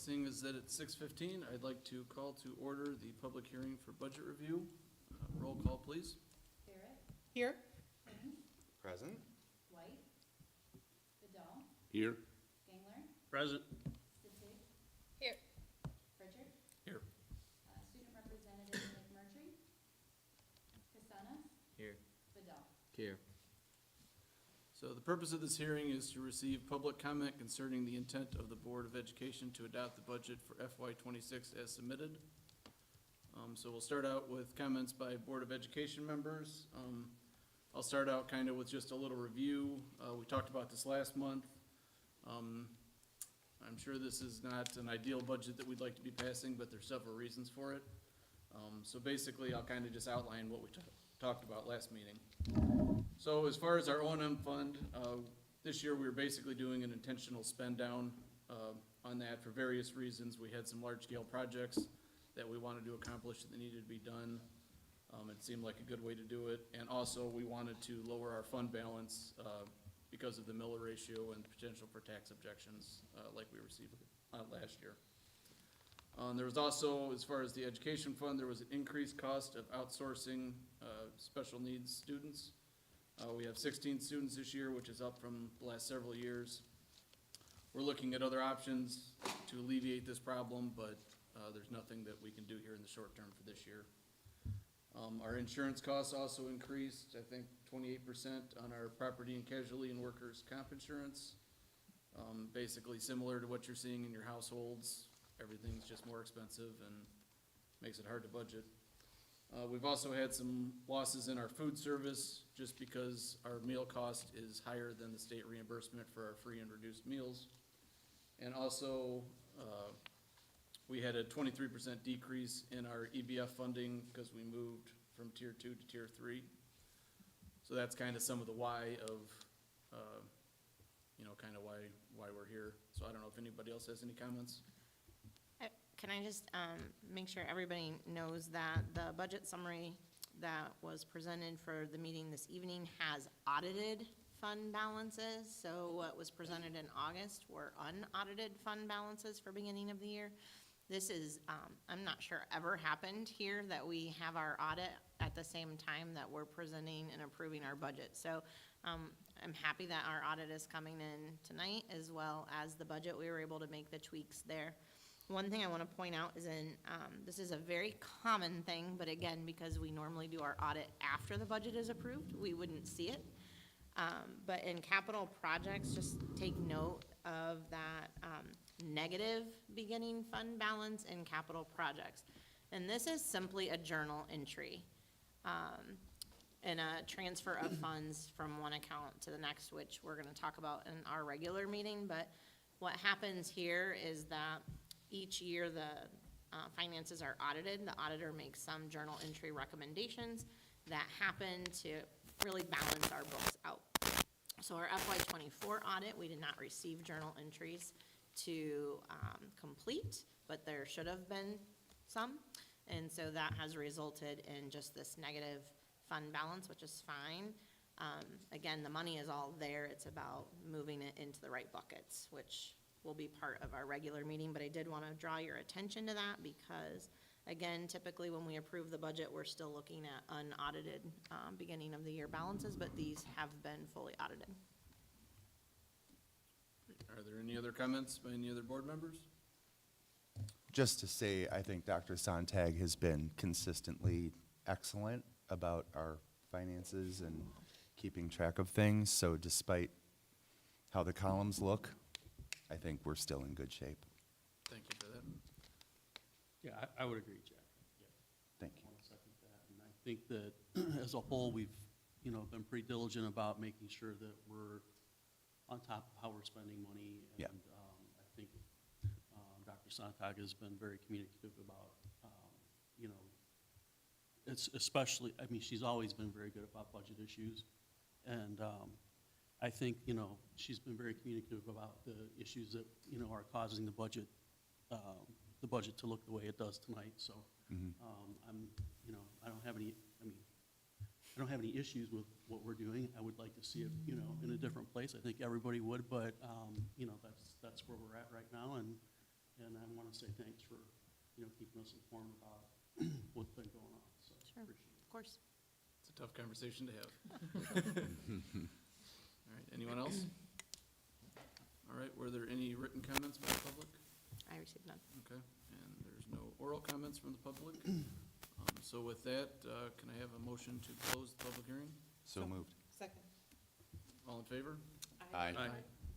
seeing as that it's 6:15, I'd like to call to order the public hearing for budget review. Roll call, please. Barrett, Here. Present. White, Vidal, Here. Gangler, Present. Sittig, Here. Pritchard, Here. Student Representative McMurtry, Casanas, Here. Vidal. Here. So the purpose of this hearing is to receive public comment concerning the intent of the Board of Education to adopt the budget for FY '26 as submitted. So we'll start out with comments by Board of Education members. I'll start out kind of with just a little review. We talked about this last month. I'm sure this is not an ideal budget that we'd like to be passing, but there's several reasons for it. So basically, I'll kind of just outline what we talked about last meeting. So as far as our O&M fund, this year we were basically doing an intentional spend down on that for various reasons. We had some large-scale projects that we wanted to accomplish that needed to be done. It seemed like a good way to do it. And also, we wanted to lower our fund balance because of the Miller ratio and potential for tax objections like we received last year. There was also, as far as the education fund, there was an increased cost of outsourcing special needs students. We have 16 students this year, which is up from the last several years. We're looking at other options to alleviate this problem, but there's nothing that we can do here in the short term for this year. Our insurance costs also increased, I think 28% on our property and casualty and workers' comp insurance. Basically similar to what you're seeing in your households. Everything's just more expensive and makes it hard to budget. We've also had some losses in our food service just because our meal cost is higher than the state reimbursement for our free and reduced meals. And also, we had a 23% decrease in our EBF funding because we moved from tier 2 to tier 3. So that's kind of some of the why of, kind of why we're here. So I don't know if anybody else has any comments. Can I just make sure everybody knows that the budget summary that was presented for the meeting this evening has audited fund balances? So what was presented in August were unaudited fund balances for beginning of the year. This is, I'm not sure ever happened here that we have our audit at the same time that we're presenting and approving our budget. So I'm happy that our audit is coming in tonight as well as the budget. We were able to make the tweaks there. One thing I want to point out is this is a very common thing, but again, because we normally do our audit after the budget is approved, we wouldn't see it. But in capital projects, just take note of that negative beginning fund balance in capital projects. And this is simply a journal entry and a transfer of funds from one account to the next, which we're going to talk about in our regular meeting. But what happens here is that each year the finances are audited. The auditor makes some journal entry recommendations that happen to really balance our books out. So our FY24 audit, we did not receive journal entries to complete, but there should have been some. And so that has resulted in just this negative fund balance, which is fine. Again, the money is all there. It's about moving it into the right buckets, which will be part of our regular meeting. But I did want to draw your attention to that because, again, typically when we approve the budget, we're still looking at unaudited beginning of the year balances, but these have been fully audited. Are there any other comments by any other board members? Just to say, I think Dr. Sontag has been consistently excellent about our finances and keeping track of things. So despite how the columns look, I think we're still in good shape. Thank you for that. Yeah, I would agree, Jack. Yeah. Thank you. I want to second that. And I think that as a whole, we've, been pretty diligent about making sure that we're on top of how we're spending money. And Yeah. I think Dr. Sontag has been very communicative about, it's especially, she's always been very good about budget issues. And I think, she's been very communicative about the issues that, are causing the budget to look the way it does tonight. So I don't have any issues with what we're doing. I would like to see it, in a different place. I think everybody would, but, that's where we're at right now. and I want to say thanks for, you know, keeping us informed about what's been going on, so Sure. appreciate it. Of course. It's a tough conversation to have. All right, anyone else? All right, were there any written comments by the public? I received none. Okay, and there's no oral comments from the public. So with that, can I have a motion to close the public hearing? So moved. Second. All in favor? Aye. Aye.